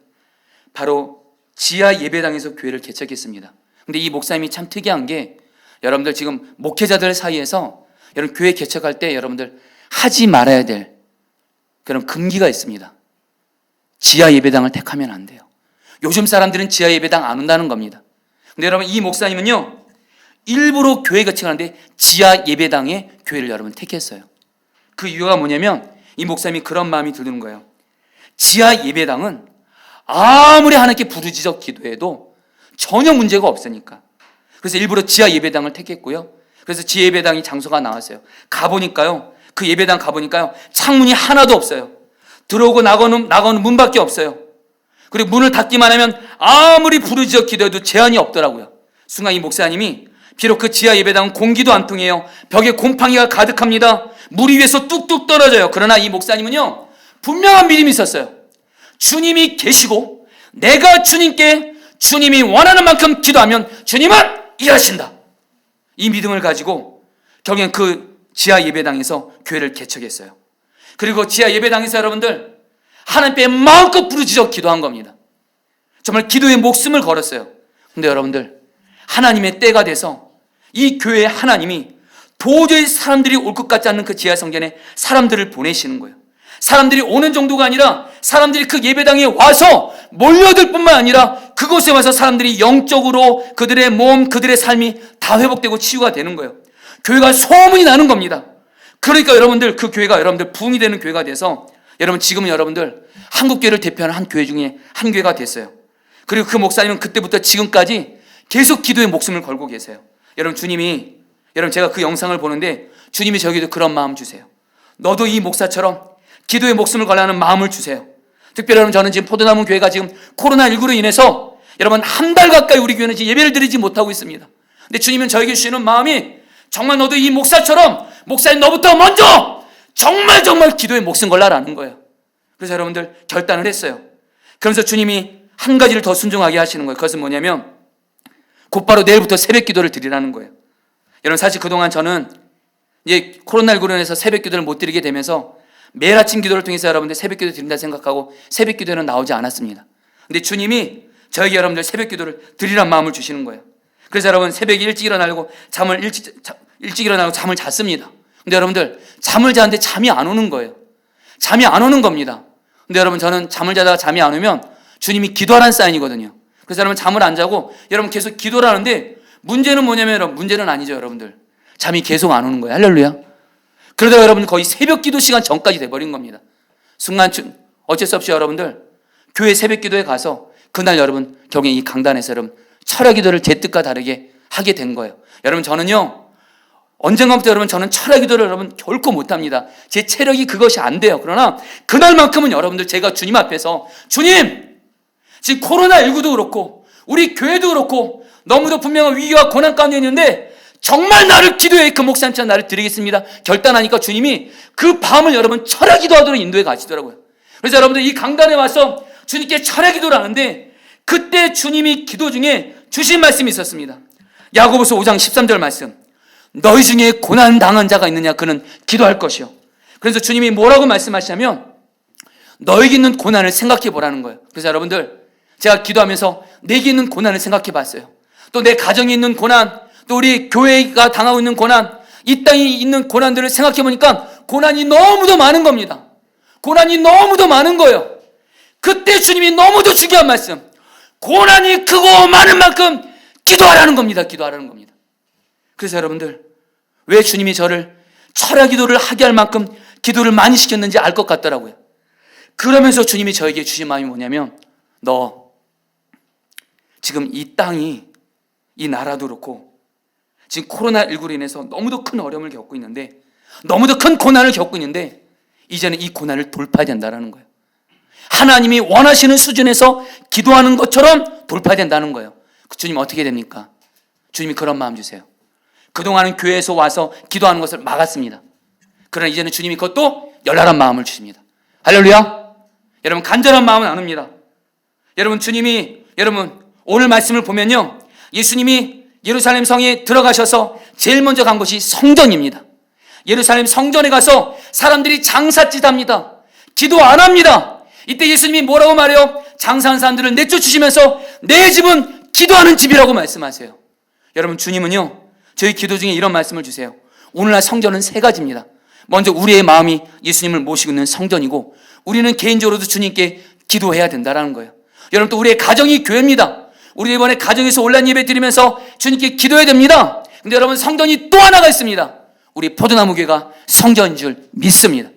바로 지하 예배당에서 교회를 개척했습니다. 근데 이 목사님이 참 특이한 게 여러분들 지금 목회자들 사이에서 여러분 교회 개척할 때 여러분들 하지 말아야 될 그런 금기가 있습니다. 지하 예배당을 택하면 안 돼요. 요즘 사람들은 지하 예배당 안 온다는 겁니다. 근데 여러분, 이 목사님은요 일부러 교회 개척하는데 지하 예배당에 교회를 여러분 택했어요. 그 이유가 뭐냐면 이 목사님이 그런 마음이 드는 거예요. 지하 예배당은 아무리 하나님께 부르짖어 기도해도 전혀 문제가 없으니까. 그래서 일부러 지하 예배당을 택했고요. 그래서 지하 예배당이 장소가 나왔어요. 가보니까요, 그 예배당 가보니까요 창문이 하나도 없어요. 들어오고 나가는 문밖에 없어요. 그리고 문을 닫기만 하면 아무리 부르짖어 기도해도 제한이 없더라고요. 순간 이 목사님이 비록 그 지하 예배당은 공기도 안 통해요. 벽에 곰팡이가 가득합니다. 물 위에서 뚝뚝 떨어져요. 그러나 이 목사님은요 분명한 믿음이 있었어요. 주님이 계시고 내가 주님이 원하는 만큼 기도하면 주님은 일하신다. 이 믿음을 가지고 결국엔 그 지하 예배당에서 교회를 개척했어요. 그리고 지하 예배당에서 여러분들 하나님께 마음껏 부르짖어 기도한 겁니다. 정말 기도에 목숨을 걸었어요. 근데 여러분들, 하나님의 때가 돼서 이 교회에 하나님이 도저히 사람들이 올 것 같지 않는 그 지하 성전에 사람들을 보내시는 거예요. 사람들이 오는 정도가 아니라 사람들이 그 예배당에 와서 몰려들 뿐만 아니라 그곳에 와서 사람들이 영적으로 그들의 몸, 그들의 삶이 다 회복되고 치유가 되는 거예요. 교회가 소문이 나는 겁니다. 그러니까 여러분들, 그 교회가 여러분들 부흥이 되는 교회가 돼서 여러분 지금은 여러분들 한국교회를 대표하는 한 교회 중에 한 교회가 됐어요. 그리고 그 목사님은 그때부터 지금까지 계속 기도에 목숨을 걸고 계세요. 여러분, 제가 그 영상을 보는데 주님이 저에게도 그런 마음 주세요. 너도 이 목사처럼 기도에 목숨을 걸라는 마음을 주세요. 특별히 여러분, 저는 지금 포도나무 교회가 지금 코로나19로 인해서 여러분 한 달 가까이 우리 교회는 지금 예배를 드리지 못하고 있습니다. 근데 주님은 저에게 주시는 마음이 정말 너도 이 목사처럼 목사님 너부터 먼저 정말 기도에 목숨 걸라라는 거예요. 그래서 여러분들 결단을 했어요. 그러면서 주님이 한 가지를 더 순종하게 하시는 거예요. 그것은 뭐냐면 곧바로 내일부터 새벽 기도를 드리라는 거예요. 여러분, 사실 그동안 저는 이제 코로나19로 인해서 새벽 기도를 못 드리게 되면서 매일 아침 기도를 통해서 여러분들 새벽 기도 드린다 생각하고 새벽 기도는 나오지 않았습니다. 근데 주님이 저에게 여러분들 새벽 기도를 드리란 마음을 주시는 거예요. 그래서 여러분 새벽에 일찍 일어나고 일찍 일어나고 잠을 잤습니다. 근데 여러분들 잠을 자는데 잠이 안 오는 거예요. 잠이 안 오는 겁니다. 근데 여러분, 저는 잠을 자다가 잠이 안 오면 주님이 기도하라는 사인이거든요. 그래서 여러분 잠을 안 자고 여러분 계속 기도를 하는데 문제는 뭐냐면 여러분, 문제는 아니죠 여러분들. 잠이 계속 안 오는 거예요. 할렐루야. 그러다가 여러분 거의 새벽 기도 시간 전까지 돼버린 겁니다. 순간 어쩔 수 없이 여러분들 교회 새벽 기도에 가서 그날 여러분 결국에 이 강단에서 여러분 철야 기도를 제 뜻과 다르게 하게 된 거예요. 여러분, 저는요 언젠가부터 여러분 저는 철야 기도를 여러분 결코 못합니다. 제 체력이 그것이 안 돼요. 그러나 그날만큼은 여러분들 제가 주님 앞에서 주님, 지금 코로나19도 그렇고 우리 교회도 그렇고 너무도 분명한 위기와 고난 가운데 있는데 정말 나를 기도해 그 목사님처럼 나를 드리겠습니다 결단하니까 주님이 그 밤을 여러분 철야 기도하도록 인도해 가시더라고요. 그래서 여러분들 이 강단에 와서 주님께 철야 기도를 하는데 그때 주님이 기도 중에 주신 말씀이 있었습니다. 야고보서 5장 13절 말씀. 너희 중에 고난 당한 자가 있느냐 그는 기도할 것이요. 그래서 주님이 뭐라고 말씀하시냐면 너에게 있는 고난을 생각해 보라는 거예요. 그래서 여러분들 제가 기도하면서 내게 있는 고난을 생각해 봤어요. 또 내 가정에 있는 고난, 또 우리 교회가 당하고 있는 고난, 이 땅에 있는 고난들을 생각해 보니까 고난이 너무도 많은 겁니다. 고난이 너무도 많은 거예요. 그때 주님이 너무도 중요한 말씀, 고난이 크고 많은 만큼 기도하라는 겁니다. 기도하라는 겁니다. 그래서 여러분들 왜 주님이 저를 철야 기도를 하게 할 만큼 기도를 많이 시켰는지 알 것 같더라고요. 그러면서 주님이 저에게 주신 마음이 뭐냐면 너 지금 이 땅이, 이 나라도 그렇고 지금 코로나19로 인해서 너무도 큰 어려움을 겪고 있는데, 너무도 큰 고난을 겪고 있는데, 이제는 이 고난을 돌파해야 된다는 거예요. 하나님이 원하시는 수준에서 기도하는 것처럼 돌파해야 된다는 거예요. 주님 어떻게 됩니까? 주님이 그런 마음 주세요. 그동안은 교회에서 와서 기도하는 것을 막았습니다. 그러나 이제는 주님이 그것도 열렬한 마음을 주십니다. 할렐루야. 여러분, 간절한 마음은 안 옵니다. 여러분, 여러분 오늘 말씀을 보면요, 예수님이 예루살렘 성에 들어가셔서 제일 먼저 간 곳이 성전입니다. 예루살렘 성전에 가서 사람들이 장사짓 합니다. 기도 안 합니다. 이때 예수님이 뭐라고 말해요? 장사하는 사람들을 내쫓으시면서 내 집은 기도하는 집이라고 말씀하세요. 여러분, 주님은요, 저희 기도 중에 이런 말씀을 주세요. 오늘날 성전은 세 가지입니다. 먼저 우리의 마음이 예수님을 모시고 있는 성전이고, 우리는 개인적으로도 주님께 기도해야 된다는 거예요. 여러분, 또 우리의 가정이 교회입니다. 우리 이번에 가정에서 온라인 예배 드리면서 주님께 기도해야 됩니다. 근데 여러분, 성전이 또 하나가 있습니다. 우리 포도나무 교회가 성전인 줄 믿습니다.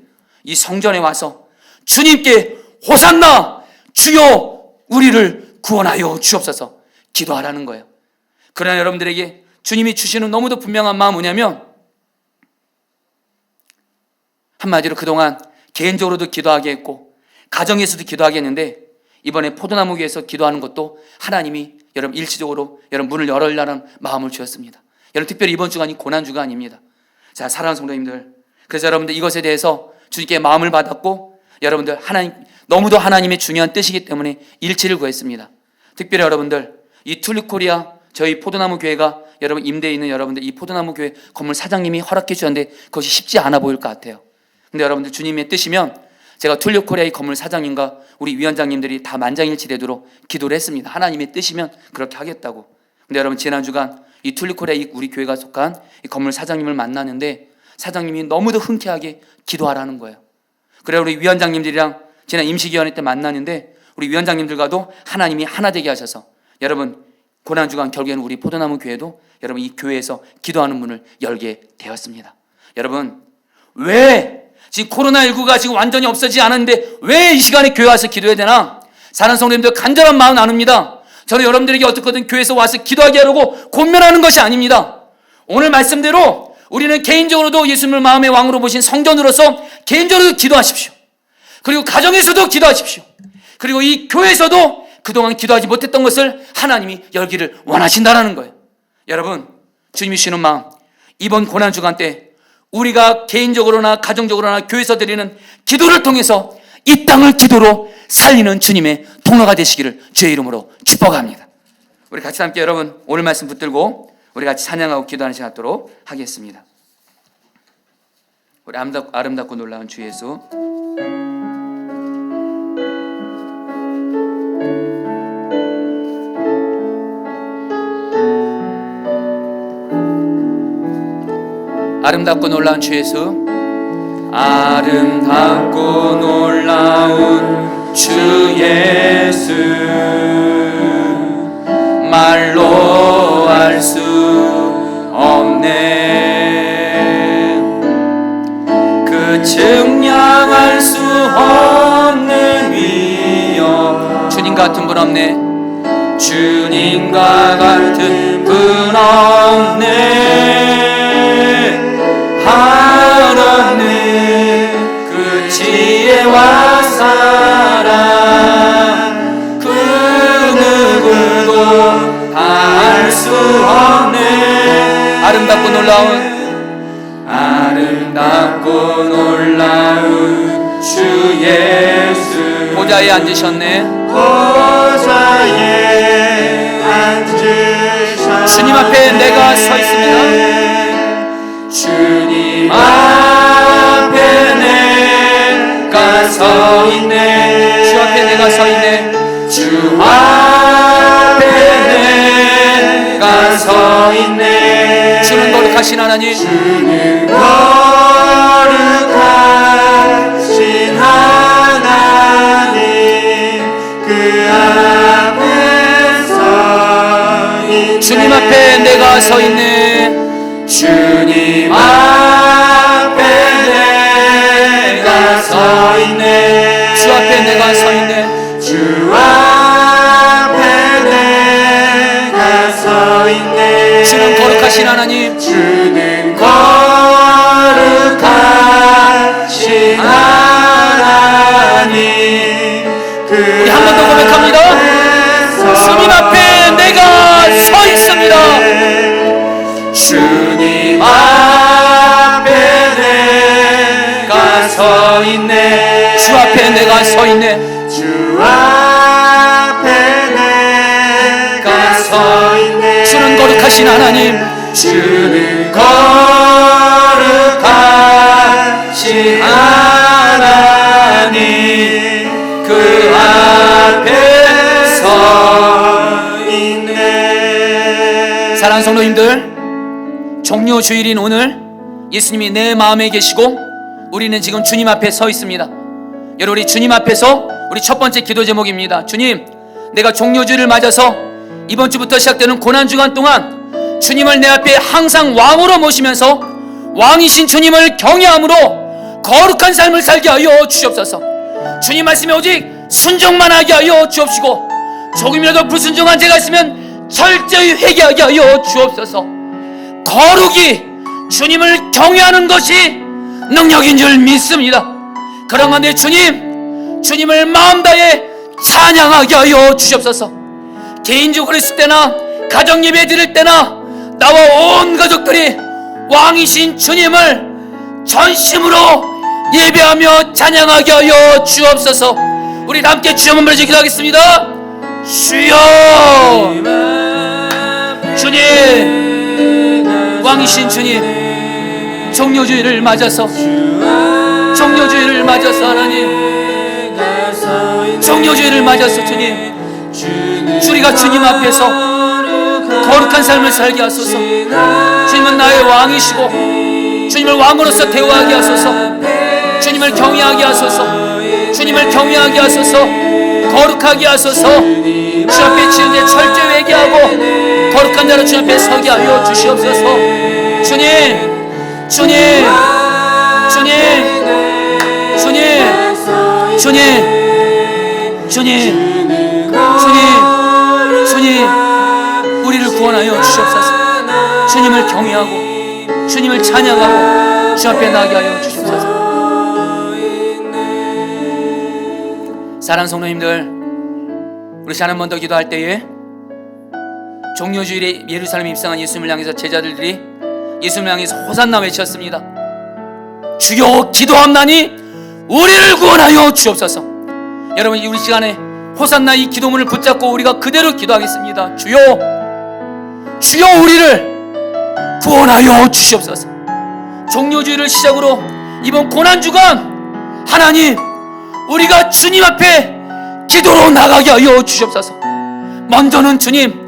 이 성전에 와서 주님께 호산나, 주여 우리를 구원하여 주옵소서 기도하라는 거예요. 그러나 여러분들에게 주님이 주시는 너무도 분명한 마음은 뭐냐면, 한마디로 그동안 개인적으로도 기도하게 했고 가정에서도 기도하게 했는데, 이번에 포도나무 교회에서 기도하는 것도 하나님이 여러분 일시적으로 여러분 문을 열으려는 마음을 주셨습니다. 여러분, 특별히 이번 주간이 고난주간입니다. 자, 사랑하는 성도님들, 그래서 여러분들 이것에 대해서 주님께 마음을 받았고, 여러분들 너무도 하나님의 중요한 뜻이기 때문에 일치를 구했습니다. 특별히 여러분들, 이 툴립코리아 저희 포도나무 교회가 여러분 임대에 있는 여러분들, 이 포도나무 교회 건물 사장님이 허락해 주셨는데 그것이 쉽지 않아 보일 것 같아요. 근데 여러분들, 주님의 뜻이면 제가 툴립코리아의 건물 사장님과 우리 위원장님들이 다 만장일치되도록 기도를 했습니다. 하나님의 뜻이면 그렇게 하겠다고. 근데 여러분, 지난 주간 이 툴립코리아 우리 교회가 속한 이 건물 사장님을 만나는데, 사장님이 너무도 흔쾌하게 기도하라는 거예요. 그래 우리 위원장님들이랑 지난 임시기원회 때 만나는데, 우리 위원장님들과도 하나님이 하나 되게 하셔서 여러분, 고난주간 결국에는 우리 포도나무 교회도 여러분 이 교회에서 기도하는 문을 열게 되었습니다. 여러분, 왜 지금 코로나19가 지금 완전히 없어지지 않았는데 왜 이 시간에 교회 와서 기도해야 되나? 사랑하는 성도님들, 간절한 마음 나눕니다. 저는 여러분들에게 어떻게든 교회에서 와서 기도하게 하려고 권면하는 것이 아닙니다. 오늘 말씀대로 우리는 개인적으로도 예수님을 마음의 왕으로 보신 성전으로서 개인적으로도 기도하십시오. 그리고 가정에서도 기도하십시오. 그리고 이 교회에서도 그동안 기도하지 못했던 것을 하나님이 열기를 원하신다는 거예요. 여러분, 주님이 주시는 마음, 이번 고난주간 때 우리가 개인적으로나 가정적으로나 교회에서 드리는 기도를 통해서 이 땅을 기도로 살리는 주님의 통로가 되시기를 주의 이름으로 축복합니다. 우리 같이 함께 여러분 오늘 말씀 붙들고 우리 같이 찬양하고 기도하는 시간 갖도록 하겠습니다. 우리 아름답고 놀라운 주 예수, 아름답고 놀라운 주 예수, 아름답고 놀라운 주 예수, 말로 할 수 없네, 그 증량할 수 없는 위엄, 주님 같은 분 없네, 주님과 같은 분 없네, 하나님 그 지혜와 사랑 그 누구도 다 알 수 없네, 아름답고 놀라운 주 예수, 보좌에 앉으셨네, 보좌에 앉으셨네, 주님 앞에 내가 서 있습니다, 주님 앞에 내가 서 있네, 주 앞에 내가 서 있네, 주 앞에 내가 서 있네, 주는 거룩하신 하나님, 주는 거룩하신 하나님, 그 앞에 서 있네, 주님 앞에 내가 서 있네, 주님 앞에 내가 서 있네, 주 앞에 내가 서 있네, 주 앞에 주는 거룩하신 하나님, 주는 거룩하신 하나님. 우리 한 번 더 고백합니다. 주님 앞에 내가 서 있습니다. 주님 앞에 내가 서 있네. 주 앞에 내가 서 있네. 주 앞에 내가 서 있네. 주는 거룩하신 하나님, 주는 거룩하신 하나님. 그 앞에 서 있네. 사랑하는 성도님들, 종료 주일인 오늘 예수님이 내 마음에 계시고 우리는 지금 주님 앞에 서 있습니다. 여러분, 우리 주님 앞에서 우리 첫 번째 기도 제목입니다. 주님, 내가 종료 주일을 맞아서 이번 주부터 시작되는 고난 주간 동안 주님을 내 앞에 항상 왕으로 모시면서 왕이신 주님을 경외함으로 거룩한 삶을 살게 하여 주옵소서. 주님 말씀에 오직 순종만 하게 하여 주옵시고, 조금이라도 불순종한 죄가 있으면 철저히 회개하게 하여 주옵소서. 거룩이 주님을 경외하는 것이 능력인 줄 믿습니다. 그런 건데 주님을 마음 다해 찬양하게 하여 주옵소서. 개인적으로 있을 때나 가정 예배 드릴 때나 나와 온 가족들이 왕이신 주님을 전심으로 예배하며 찬양하게 하여 주옵소서. 우리 함께 주여 한번 부르짖어 기도하겠습니다. 주여, 주님, 왕이신 주님, 종료주일을 맞아서 하나님, 종료주일을 맞아서 주님, 우리가 주님 앞에서 거룩한 삶을 살게 하소서. 주님은 나의 왕이시고 주님을 왕으로서 대우하게 하소서. 주님을 경외하게 하소서. 주님을 경외하게 하소서. 거룩하게 하소서. 주 앞에 지은 죄 철저히 회개하고 거룩한 자로 주 앞에 서게 하여 주시옵소서. 주님, 주님, 주님, 주님, 주님, 주님, 주님, 우리를 구원하여 주시옵소서. 주님을 경외하고 주님을 찬양하고 주 앞에 나게 하여 주시옵소서. 사랑하는 성도님들, 우리 한 번 더 기도할 때에 종료주일에 예루살렘에 입성한 예수님을 향해서 제자들이 예수님을 향해서 호산나 외쳤습니다. 주여, 기도함나니 우리를 구원하여 주옵소서. 여러분, 우리 시간에 호산나 이 기도문을 붙잡고 우리가 그대로 기도하겠습니다. 주여, 주여, 우리를 구원하여 주시옵소서. 종료주일을 시작으로 이번 고난주간 하나님, 우리가 주님 앞에 기도로 나가게 하여 주시옵소서. 먼저는 주님,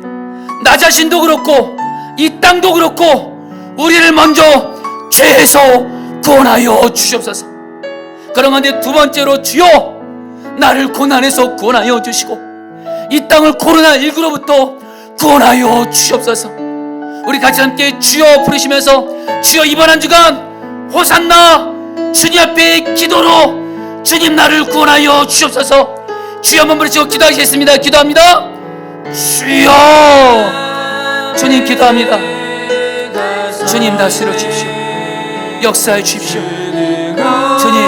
나 자신도 그렇고 이 땅도 그렇고 우리를 먼저 죄에서 구원하여 주시옵소서. 그런데 두 번째로 주여, 나를 고난에서 구원하여 주시고 이 땅을 코로나19로부터 구원하여 주시옵소서. 우리 같이 함께 주여 부르시면서 주여, 이번 한 주간 호산나 주님 앞에 기도로 주님, 나를 구원하여 주시옵소서. 주여 한번 부르시고 기도하겠습니다. 기도합니다. 주여, 주님 기도합니다. 주님 다스려 주십시오. 역사해 주십시오. 주님,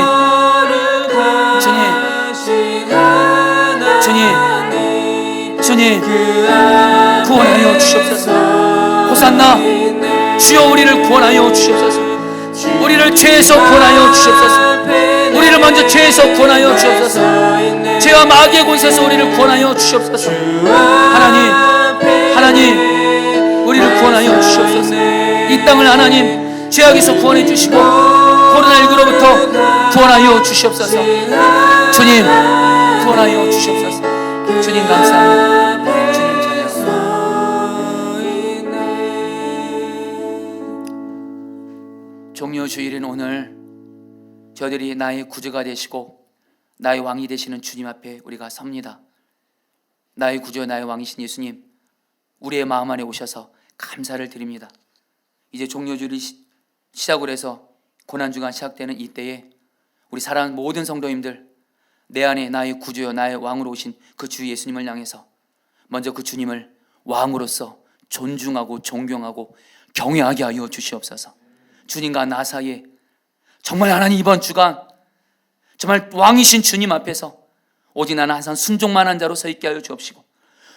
주님 구원하여 주시옵소서. 호산나, 주여 우리를 구원하여 주시옵소서. 우리를 죄에서 구원하여 주시옵소서. 우리를 먼저 죄에서 구원하여 주옵소서. 죄와 마귀의 권세에서 우리를 구원하여 주시옵소서. 하나님, 우리를 구원하여 주시옵소서. 이 땅을 하나님 죄악에서 구원해 주시고 코로나19로부터 구원하여 주시옵소서. 주님, 구원하여 주시옵소서. 주님 감사합니다. 주님 찬양합니다. 종료주일인 오늘 저들이 나의 구주가 되시고 나의 왕이 되시는 주님 앞에 우리가 섭니다. 나의 구주, 나의 왕이신 예수님, 우리의 마음 안에 오셔서 감사를 드립니다. 이제 종료주일이 시작을 해서 고난주간 시작되는 이때에 우리 사랑하는 모든 성도님들, 내 안에 나의 구주여 나의 왕으로 오신 그 주 예수님을 향해서 먼저 그 주님을 왕으로서 존중하고 존경하고 경외하게 하여 주시옵소서. 주님과 나 사이에 정말 하나님 이번 주간 정말 왕이신 주님 앞에서 오직 나는 항상 순종만한 자로 서 있게 하여 주옵시고,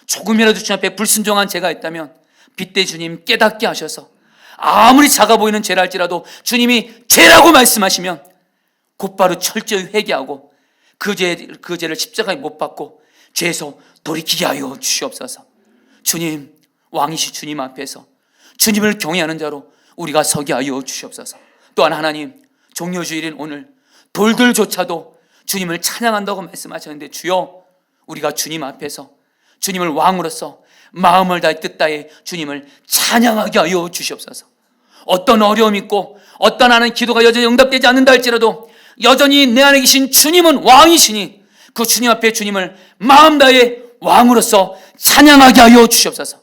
조금이라도 주님 앞에 불순종한 죄가 있다면 빗대 주님 깨닫게 하셔서 아무리 작아 보이는 죄랄지라도 주님이 죄라고 말씀하시면 곧바로 철저히 회개하고 그 죄를 십자가에 못 박고 죄에서 돌이키게 하여 주시옵소서. 주님, 왕이시 주님 앞에서 주님을 경외하는 자로 우리가 서게 하여 주시옵소서. 또한 하나님, 종려주일인 오늘 돌들조차도 주님을 찬양한다고 말씀하셨는데, 주여, 우리가 주님 앞에서 주님을 왕으로서 마음을 다해 뜻 다해 주님을 찬양하게 하여 주시옵소서. 어떤 어려움이 있고 어떤 하는 기도가 여전히 응답되지 않는다 할지라도 여전히 내 안에 계신 주님은 왕이시니 그 주님 앞에 주님을 마음 다해 왕으로서 찬양하게 하여 주시옵소서.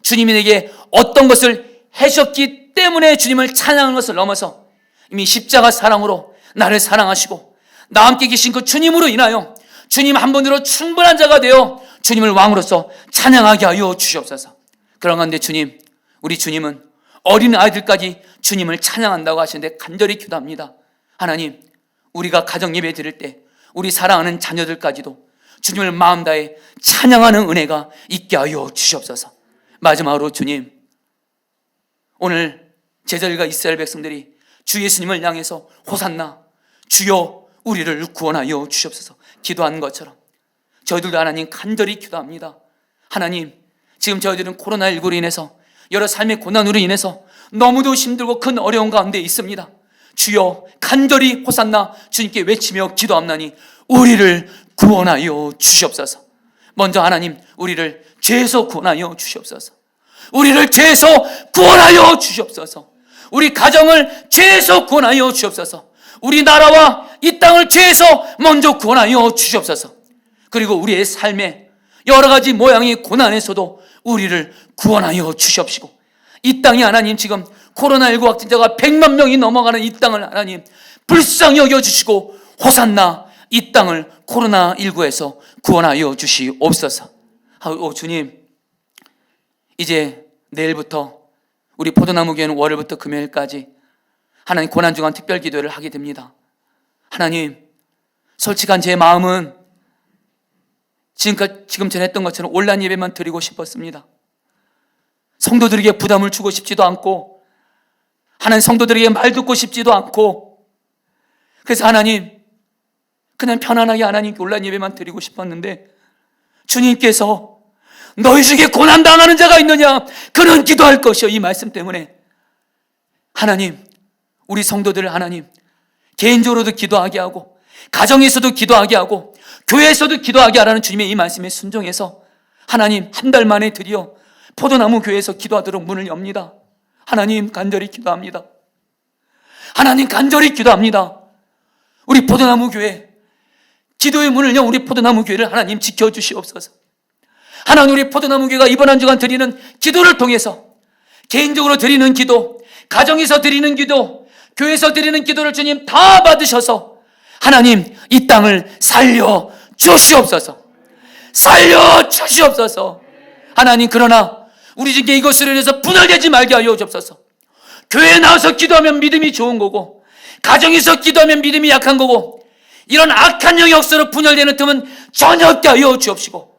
주님이 내게 어떤 것을 하셨기 때문에 주님을 찬양하는 것을 넘어서 이미 십자가 사랑으로 나를 사랑하시고 나와 함께 계신 그 주님으로 인하여 주님 한 분으로 충분한 자가 되어 주님을 왕으로서 찬양하게 하여 주시옵소서. 그런 가운데 주님, 우리 주님은 어린 아이들까지 주님을 찬양한다고 하시는데 간절히 기도합니다. 하나님, 우리가 가정 예배 드릴 때 우리 사랑하는 자녀들까지도 주님을 마음 다해 찬양하는 은혜가 있게 하여 주시옵소서. 마지막으로 주님, 오늘 제자들과 이스라엘 백성들이 주 예수님을 향해서 호산나 주여 우리를 구원하여 주시옵소서 기도한 것처럼 저희들도 하나님 간절히 기도합니다. 하나님, 지금 저희들은 코로나19로 인해서 여러 삶의 고난으로 인해서 너무도 힘들고 큰 어려움 가운데 있습니다. 주여 간절히 호산나 주님께 외치며 기도합나니 우리를 구원하여 주시옵소서. 먼저 하나님, 우리를 죄에서 구원하여 주시옵소서. 우리를 죄에서 구원하여 주시옵소서. 우리 가정을 죄에서 구원하여 주시옵소서. 우리 나라와 이 땅을 죄에서 먼저 구원하여 주시옵소서. 그리고 우리의 삶에 여러 가지 모양의 고난에서도 우리를 구원하여 주시옵시고, 이 땅이 하나님 지금 코로나19 확진자가 100만 명이 넘어가는 이 땅을 하나님 불쌍히 여겨주시고 호산나 이 땅을 코로나19에서 구원하여 주시옵소서. 주님, 이제 내일부터 우리 포도나무 교회는 월요일부터 금요일까지 하나님 고난주간 특별기도를 하게 됩니다. 하나님, 솔직한 제 마음은 지금 전했던 것처럼 온라인 예배만 드리고 싶었습니다. 성도들에게 부담을 주고 싶지도 않고 하나님 성도들에게 말 듣고 싶지도 않고, 그래서 하나님 그냥 편안하게 하나님께 온라인 예배만 드리고 싶었는데 주님께서 너희 중에 고난당하는 자가 있느냐 그는 기도할 것이요, 이 말씀 때문에 하나님 우리 성도들을 하나님 개인적으로도 기도하게 하고 가정에서도 기도하게 하고 교회에서도 기도하게 하라는 주님의 이 말씀에 순종해서 하나님 한 달 만에 드디어 포도나무 교회에서 기도하도록 문을 엽니다. 하나님 간절히 기도합니다. 하나님 간절히 기도합니다. 우리 포도나무 교회 기도의 문을 연 우리 포도나무 교회를 하나님 지켜주시옵소서. 하나님, 우리 포도나무 교회가 이번 한 주간 드리는 기도를 통해서 개인적으로 드리는 기도, 가정에서 드리는 기도, 교회에서 드리는 기도를 주님 다 받으셔서 하나님 이 땅을 살려 주시옵소서. 살려 주시옵소서. 하나님, 그러나 우리 중에 이것으로 인해서 분열되지 말게 하여 주옵소서. 교회에 나와서 기도하면 믿음이 좋은 거고 가정에서 기도하면 믿음이 약한 거고 이런 악한 영의 역사로 분열되는 틈은 전혀 없게 하여 주옵시고,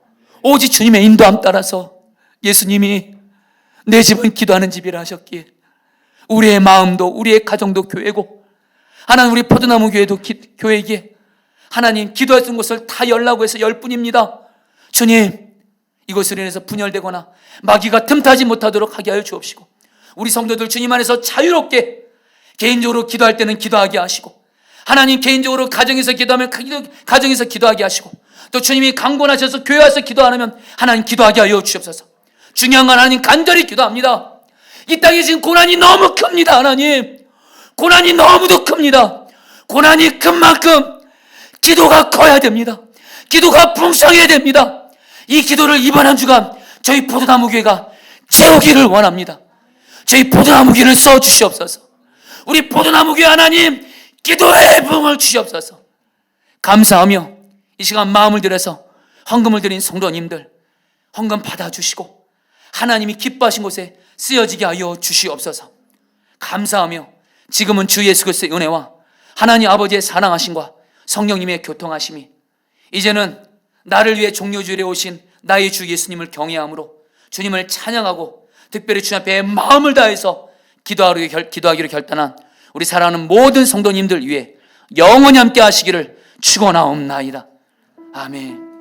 오직 주님의 인도함 따라서 예수님이 내 집은 기도하는 집이라 하셨기에 우리의 마음도 우리의 가정도 교회고 하나님 우리 포도나무 교회도 교회이기에 하나님 기도할 수 있는 곳을 다 열라고 해서 열 뿐입니다. 주님, 이것으로 인해서 분열되거나 마귀가 틈타지 못하도록 하게 하여 주옵시고, 우리 성도들 주님 안에서 자유롭게 개인적으로 기도할 때는 기도하게 하시고 하나님 개인적으로 가정에서 기도하면 가정에서 기도하게 하시고 또 주님이 강권하셔서 교회 와서 기도하면 하나님 기도하게 하여 주옵소서. 중요한 건 하나님 간절히 기도합니다. 이 땅에 지금 고난이 너무 큽니다. 하나님 고난이 너무도 큽니다. 고난이 큰 만큼 기도가 커야 됩니다. 기도가 풍성해야 됩니다. 이 기도를 이번 한 주간 저희 포도나무 교회가 채우기를 원합니다. 저희 포도나무 교회를 써주시옵소서. 우리 포도나무 교회 하나님 기도의 부흥을 주시옵소서. 감사하며 이 시간 마음을 들여서 헌금을 드린 성도님들 헌금 받아주시고 하나님이 기뻐하신 곳에 쓰여지게 하여 주시옵소서. 감사하며 지금은 주 예수 그리스도의 은혜와 하나님 아버지의 사랑하심과 성령님의 교통하심이 이제는 나를 위해 종료주일에 오신 나의 주 예수님을 경외함으로 주님을 찬양하고 특별히 주님 앞에 마음을 다해서 기도하기로 결단한 우리 사랑하는 모든 성도님들 위해 영원히 함께 하시기를 축원하옵나이다. 아멘.